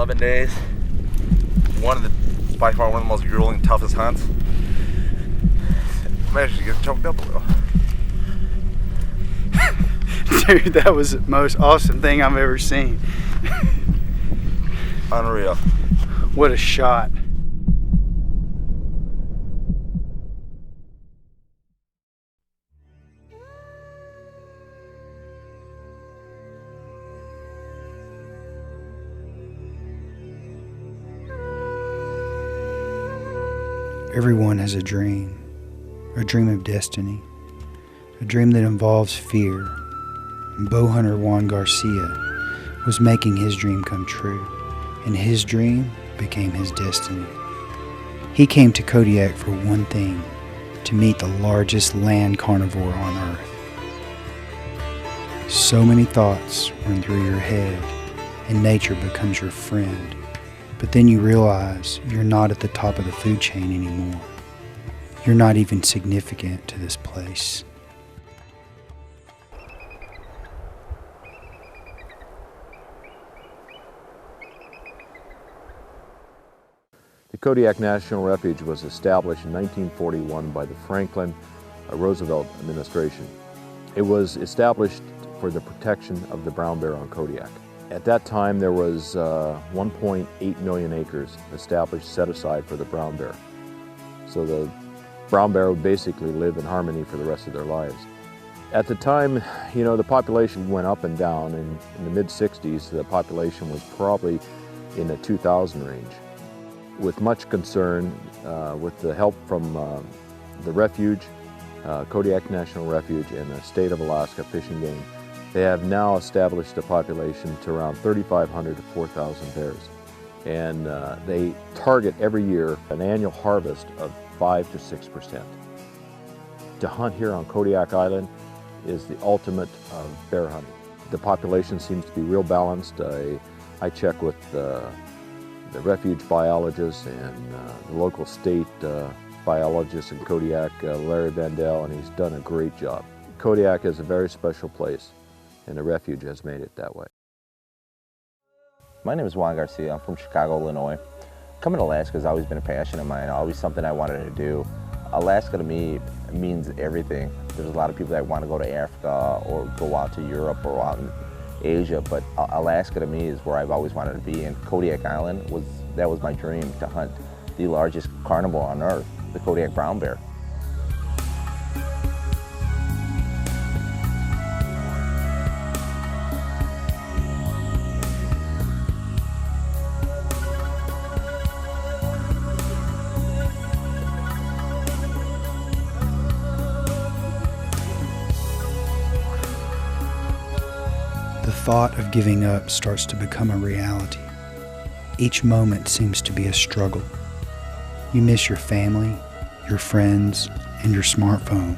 11 days. By far one of the most grueling, toughest hunts. Managed to get choked up a little. Dude, that was the most awesome thing I've ever seen. Unreal. What a shot. Everyone has a dream of destiny, a dream that involves fear. And bow hunter Juan Garcia was making his dream come true, and his dream became his destiny. He came to Kodiak for one thing, to meet the largest land carnivore on earth. So many thoughts run through your head, and nature becomes your friend. But then you realize you're not at the top of the food chain anymore. You're not even significant to this place. The Kodiak National Refuge was established in 1941 by the Franklin Roosevelt administration. It was established for the protection of the brown bear on Kodiak. At that time, there was 1.8 million acres established, set aside for the brown bear. So the brown bear would basically live in harmony for the rest of their lives. At the time, you know, the population went up and down. In the mid-60s, the population was probably in the 2,000 range. With much concern, with the help from the refuge, Kodiak National Refuge, and the state of Alaska Fish and Game, they have now established a population to around 3,500 to 4,000 bears. And they target every year an annual harvest of 5 to 6%. To hunt here on Kodiak Island is the ultimate of bear hunting. The population seems to be real balanced. I check with the refuge biologists and the local state biologist in Kodiak, Larry Vandell, and he's done a great job. Kodiak is a very special place, and the refuge has made it that way. My name is Juan Garcia. I'm from Chicago, Illinois. Coming to Alaska has always been a passion of mine, always something I wanted to do. Alaska to me means everything. There's a lot of people that want to go to Africa or go out to Europe or out in Asia, but Alaska to me is where I've always wanted to be, and Kodiak Island was my dream, to hunt the largest carnivore on earth, the Kodiak brown bear. The thought of giving up starts to become a reality. Each moment seems to be a struggle. You miss your family, your friends, and your smartphone.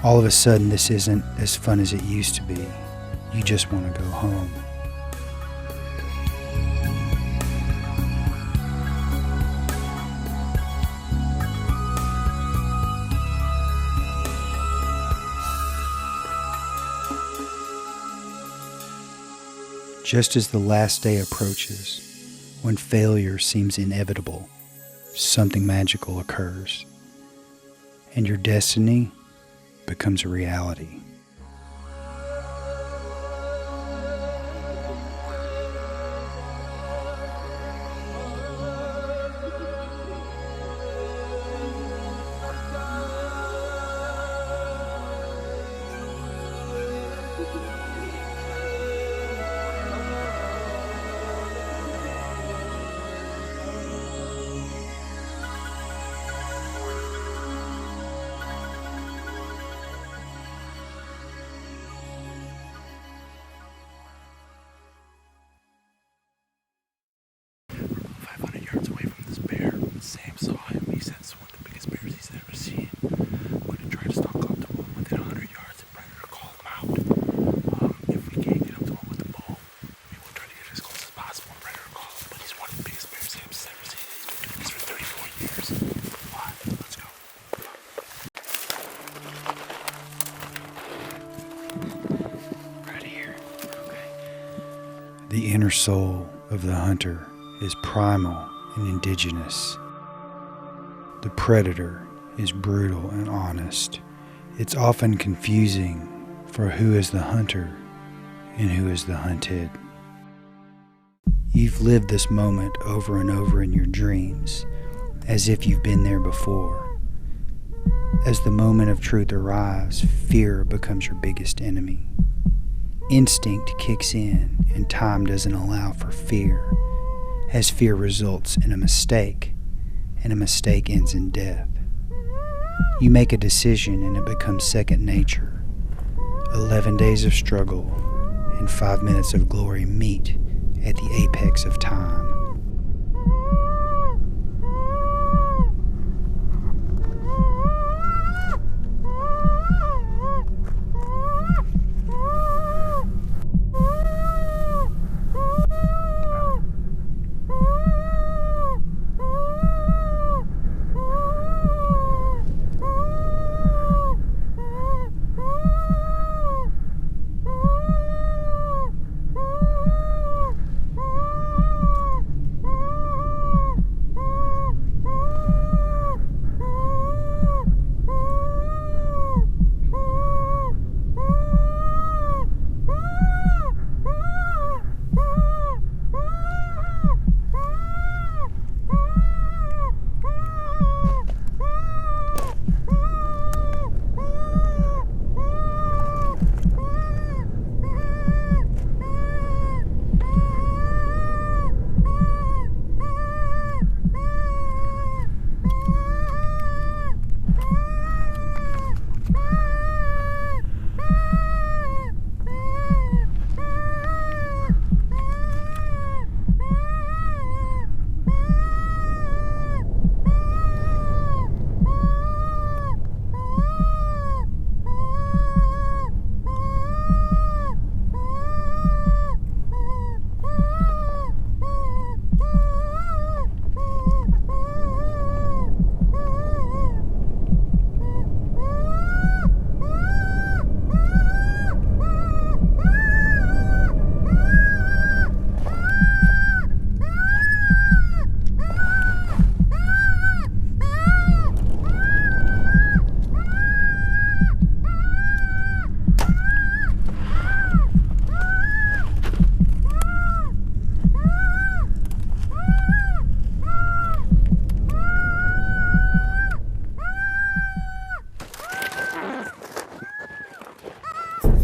All of a sudden, this isn't as fun as it used to be. You just want to go home. Just as the last day approaches, when failure seems inevitable, something magical occurs, and your destiny becomes a reality. Sam saw him. He said it's one of the biggest bears he's ever seen. We're going to try to stalk up to him within 100 yards and predator call him out. If we can't get up to him with the bow, we will try to get as close as possible and predator call him. But he's one of the biggest bears Sam's ever seen. He's been doing this for 34 years. All right, let's go. Right here. Okay. The inner soul of the hunter is primal and indigenous. The predator is brutal and honest. It's often confusing for who is the hunter and who is the hunted. You've lived this moment over and over in your dreams, as if you've been there before. As the moment of truth arrives, fear becomes your biggest enemy. Instinct kicks in, and time doesn't allow for fear, as fear results in a mistake, and a mistake ends in death. You make a decision and it becomes second nature. 11 days of struggle and 5 minutes of glory meet at the apex of time.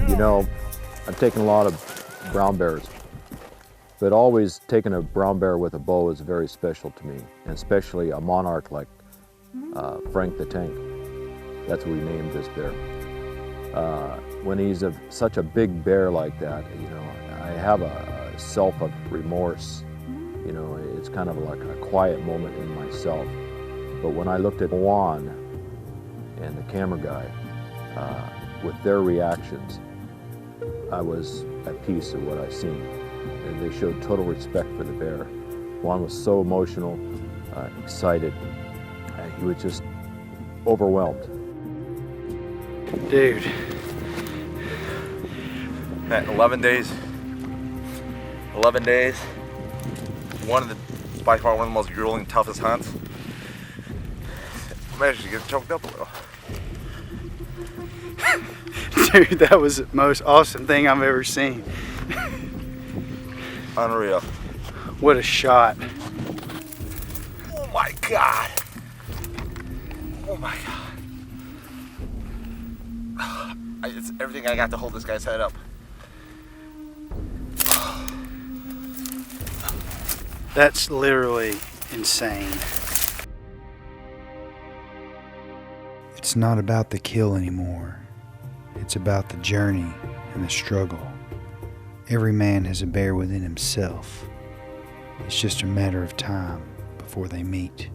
You know, I've taken a lot of brown bears, but always taking a brown bear with a bow is very special to me, and especially a monarch like Frank the Tank. That's what we named this bear. When he's such a big bear like that, you know, I have a self of remorse. You know, it's kind of like a quiet moment in myself. But when I looked at Juan and the camera guy, with their reactions, I was at peace with what I seen. And they showed total respect for the bear. Juan was so emotional, excited. He was just overwhelmed. Dude. Man, 11 days. 11 days. By far one of the most grueling, toughest hunts. I managed to get choked up a little. Dude, that was the most awesome thing I've ever seen. Unreal. What a shot. Oh my God. Oh my God. It's everything I got to hold this guy's head up. That's literally insane. It's not about the kill anymore. It's about the journey and the struggle. Every man has a bear within himself. It's just a matter of time before they meet.